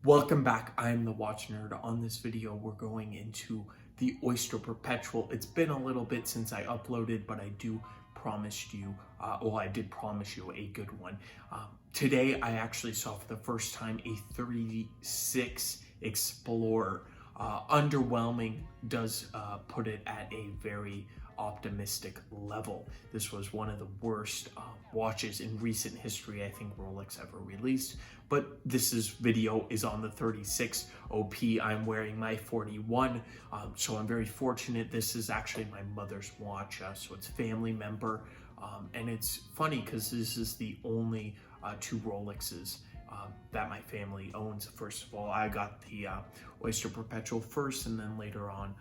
Welcome back. I am the Watch Nerd. On this video, we're going into the Oyster Perpetual. It's been a little bit since I uploaded, but I did promise you a good one. Today, I actually saw for the first time a 36 Explorer. Underwhelming does put it at a very optimistic level. This was one of the worst watches in recent history I think Rolex ever released, but this video is on the 36 OP. I'm wearing my 41, so I'm very fortunate. This is actually my mother's watch, so it's family member, and it's funny because this is the only two Rolexes that my family owns. First of all, I got the Oyster Perpetual first, and then later on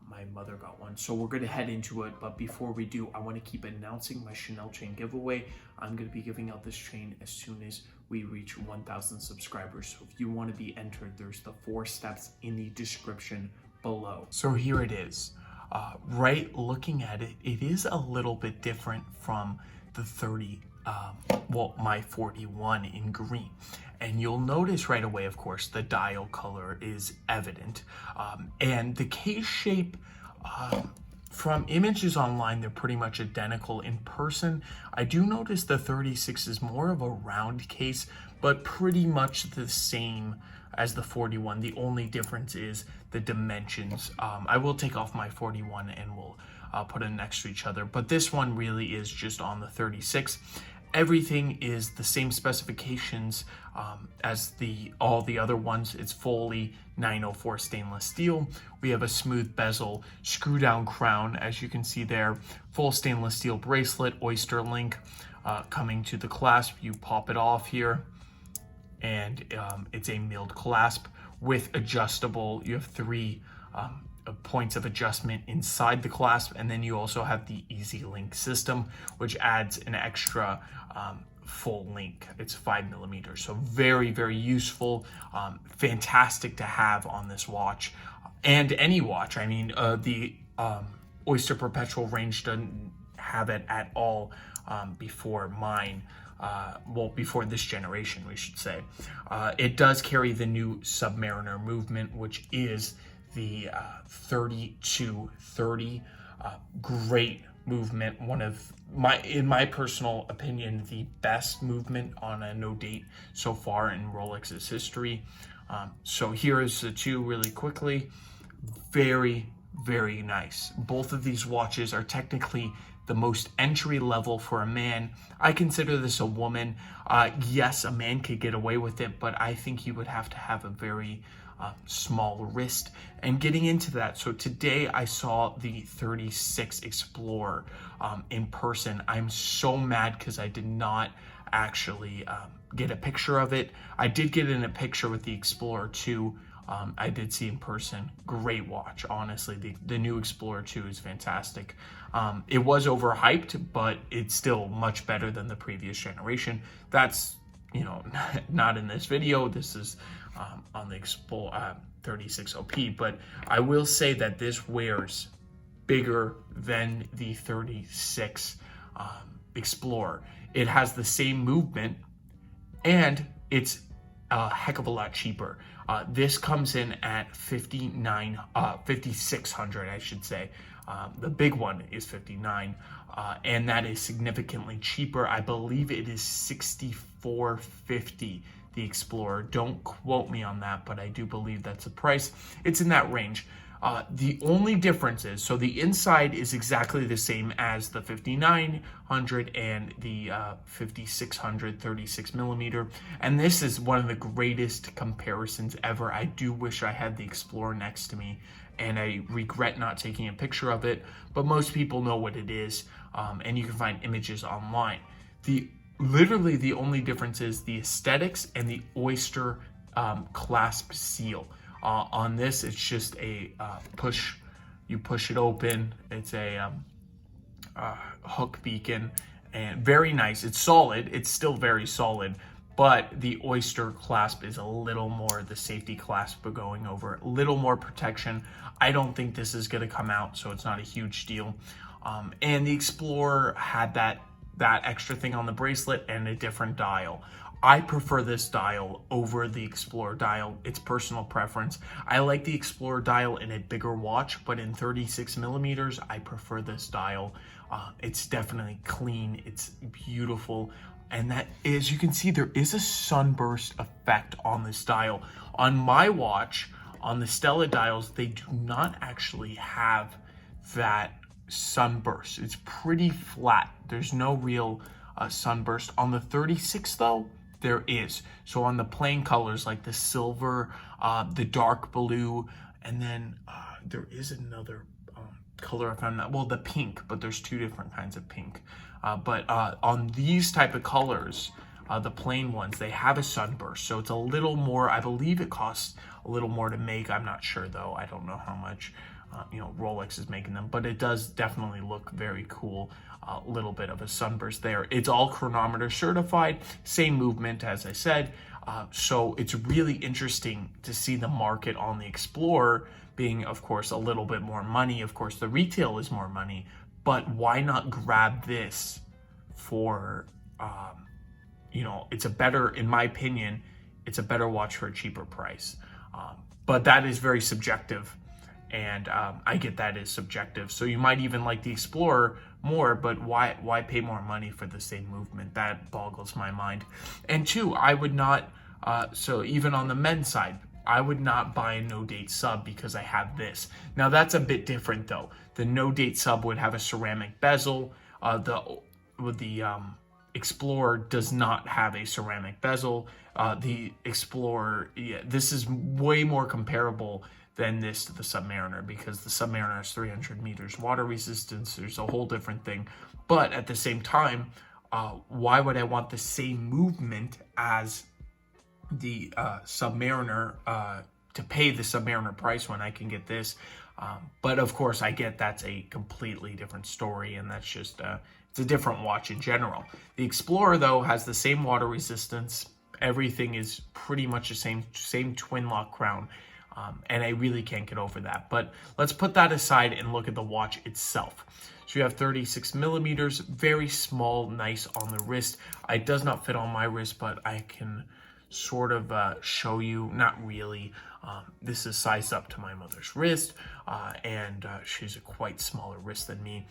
my mother got one. So we're going to head into it, but before we do, I want to keep announcing my Chanel chain giveaway. I'm going to be giving out this chain as soon as we reach 1,000 subscribers. So if you want to be entered, there's the 4 steps in the description below. So here it is. Right, looking at it, it is a little bit different from the my 41 in green. And you'll notice right away, of course, the dial color is evident. And the case shape, from images online, they're pretty much identical. In person, I do notice the 36 is more of a round case, but pretty much the same as the 41. The only difference is the dimensions. I will take off my 41 and we'll put them next to each other, but this one really is just on the 36. Everything is the same specifications as all the other ones. It's fully 904 stainless steel. We have a smooth bezel, screw down crown, as you can see there, full stainless steel bracelet, Oyster link coming to the clasp. You pop it off here, and it's a milled clasp with adjustable. You have 3 points of adjustment inside the clasp, and then you also have the easy link system, which adds an extra full link. It's 5mm, so very, very useful. Fantastic to have on this watch and any watch. I mean, the Oyster Perpetual range doesn't have it at all before mine. Before this generation, we should say. It does carry the new Submariner movement, which is the 3230. Great movement, one of in my personal opinion, the best movement on a no date so far in Rolex's history. So here is the two really quickly. Very, very nice. Both of these watches are technically the most entry level for a man. I consider this a woman. Yes, a man could get away with it, but I think he would have to have a very small wrist, and getting into that. So today I saw the 36 Explorer in person. I'm so mad because I did not actually get a picture of it. I did get in a picture with the Explorer 2. I did see in person. Great watch, honestly. The new Explorer 2 is fantastic. It was overhyped, but it's still much better than the previous generation. That's, not in this video. This is on the Explorer 36 OP, but I will say that this wears bigger than the 36 Explorer. It has the same movement, and it's a heck of a lot cheaper. This comes in at 5,600, I should say. The big one is 59, and that is significantly cheaper. I believe it is 6450, the Explorer. Don't quote me on that, but I do believe that's the price. It's in that range. The only difference is, so the inside is exactly the same as the 5900 and the 5600 36mm, and this is one of the greatest comparisons ever. I do wish I had the Explorer next to me, and I regret not taking a picture of it, but most people know what it is, and you can find images online. Literally the only difference is the aesthetics and the Oyster clasp seal. On this, it's just a push. You push it open. It's a hook beacon, and very nice. It's solid. It's still very solid, but the Oyster clasp is a little more, the safety clasp going over, a little more protection. I don't think this is going to come out, so it's not a huge deal. And the Explorer had that extra thing on the bracelet and a different dial. I prefer this dial over the Explorer dial. It's personal preference. I like the Explorer dial in a bigger watch, but in 36 millimeters, I prefer this dial. It's definitely clean. It's beautiful. And that, as you can see, there is a sunburst effect on this dial. On my watch, on the Stella dials, they do not actually have that sunburst. It's pretty flat. There's no real sunburst. On the 36 though, there is. So on the plain colors like the silver, the dark blue, and then there is another color I found, well, the pink, but there's two different kinds of pink. But on these type of colors, the plain ones, they have a sunburst. So it's a little more, I believe it costs a little more to make. I'm not sure though. I don't know how much Rolex is making them, but it does definitely look very cool. A little bit of a sunburst there. It's all chronometer certified, same movement as I said. So it's really interesting to see the market on the Explorer being, of course, a little bit more money. Of course, the retail is more money, but why not grab this for, it's a better, in my opinion, it's a better watch for a cheaper price. But that is very subjective. And I get that is subjective. So you might even like the Explorer more, but why pay more money for the same movement? That boggles my mind. And two, I would not, so even on the men's side, I would not buy a no-date sub because I have this. Now that's a bit different though. The no-date sub would have a ceramic bezel. The Explorer does not have a ceramic bezel. The Explorer, this is way more comparable than this to the Submariner, because the Submariner has 300 meters water resistance. There's a whole different thing. But at the same time, why would I want the same movement as the Submariner to pay the Submariner price when I can get this? But of course, I get that's a completely different story, and that's just it's a different watch in general. The Explorer, though, has the same water resistance. Everything is pretty much the same twin lock crown. And I really can't get over that. But let's put that aside and look at the watch itself. So you have 36 millimeters, very small, nice on the wrist. It does not fit on my wrist, but I can sort of show you, not really. This is sized up to my mother's wrist, and she's a quite smaller wrist than me.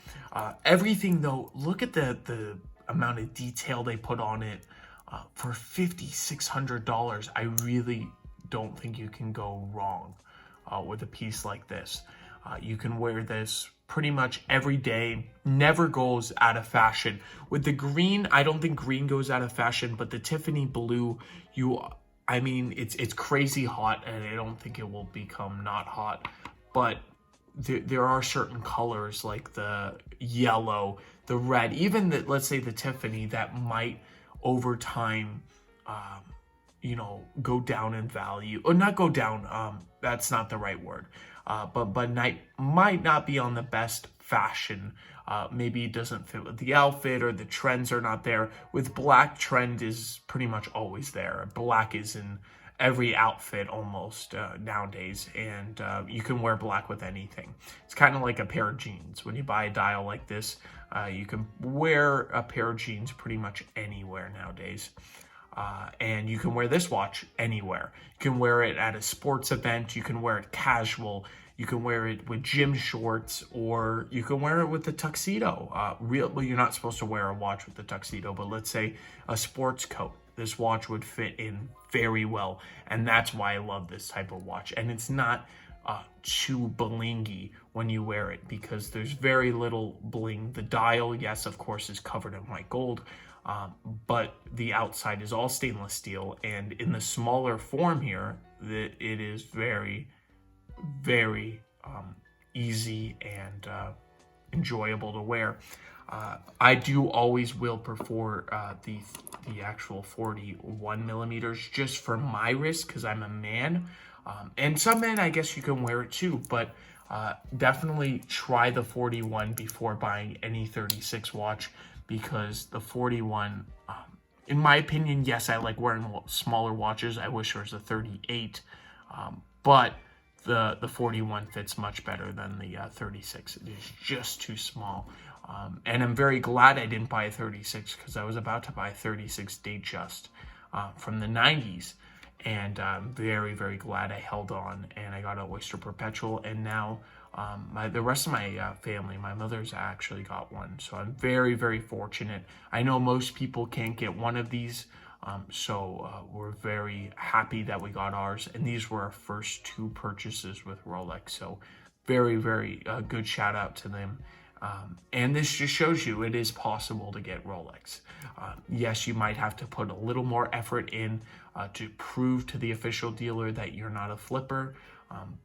Everything though, look at the amount of detail they put on it. For $5,600, I really don't think you can go wrong with a piece like this. You can wear this pretty much every day, never goes out of fashion. With the green, I don't think green goes out of fashion, but the Tiffany blue, it's crazy hot, and I don't think it will become not hot. But there are certain colors like the yellow, the red, even let's say the Tiffany, that might over time go down in value, or not go down, that's not the right word, but might not be on the best fashion. Maybe it doesn't fit with the outfit, or the trends are not there. With black, trend is pretty much always there. Black is in every outfit almost nowadays, and you can wear black with anything. It's kind of like a pair of jeans. When you buy a dial like this, you can wear a pair of jeans pretty much anywhere nowadays. And you can wear this watch anywhere. You can wear it at a sports event. You can wear it casual. You can wear it with gym shorts, or you can wear it with a tuxedo. Well, you're not supposed to wear a watch with a tuxedo, but let's say a sports coat. This watch would fit in very well, and that's why I love this type of watch. And it's not too blingy when you wear it, because there's very little bling. The dial, yes, of course, is covered in white gold, but the outside is all stainless steel, and in the smaller form here, it is very, very easy and enjoyable to wear. I always will prefer the actual 41 millimeters just for my wrist, because I'm a man, and some men, I guess you can wear it too, but definitely try the 41 before buying any 36 watch, because the 41, in my opinion, yes, I like wearing smaller watches. I wish there was a 38, but the 41 fits much better than the 36. It is just too small. And I'm very glad I didn't buy a 36, because I was about to buy a 36 Datejust. from the 90s. And I'm very, very glad I held on and I got an Oyster Perpetual. And now the rest of my family, my mother's actually got one. So I'm very, very fortunate. I know most people can't get one of these. So we're very happy that we got ours. And these were our first 2 purchases with Rolex. So very, very good shout out to them. And this just shows you it is possible to get Rolex. Yes, you might have to put a little more effort in to prove to the official dealer that you're not a flipper.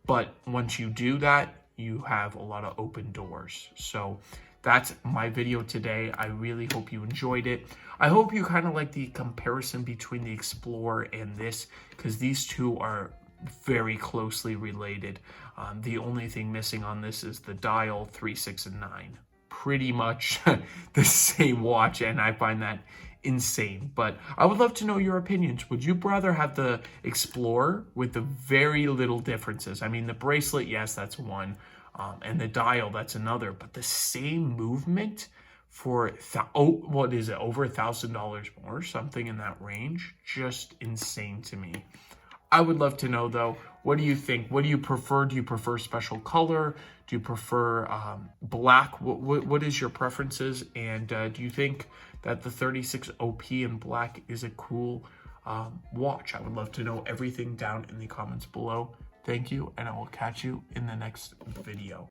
But once you do that, you have a lot of open doors. So that's my video today. I really hope you enjoyed it. I hope you kind of like the comparison between the Explorer and this, because these two are very closely related. The only thing missing on this is the dial 3, 6, and 9. Pretty much the same watch, and I find that insane. But I would love to know your opinions. Would you rather have the Explorer with the very little differences? I mean, the bracelet, yes, that's one, and the dial, that's another. But the same movement for what is it, over $1,000 more, something in that range? Just insane to me. I would love to know, though, what do you think? What do you prefer? Do you prefer special color? Do you prefer black? What is your preferences? And do you think that the 36 OP in black is a cool watch? I would love to know everything down in the comments below. Thank you, and I will catch you in the next video.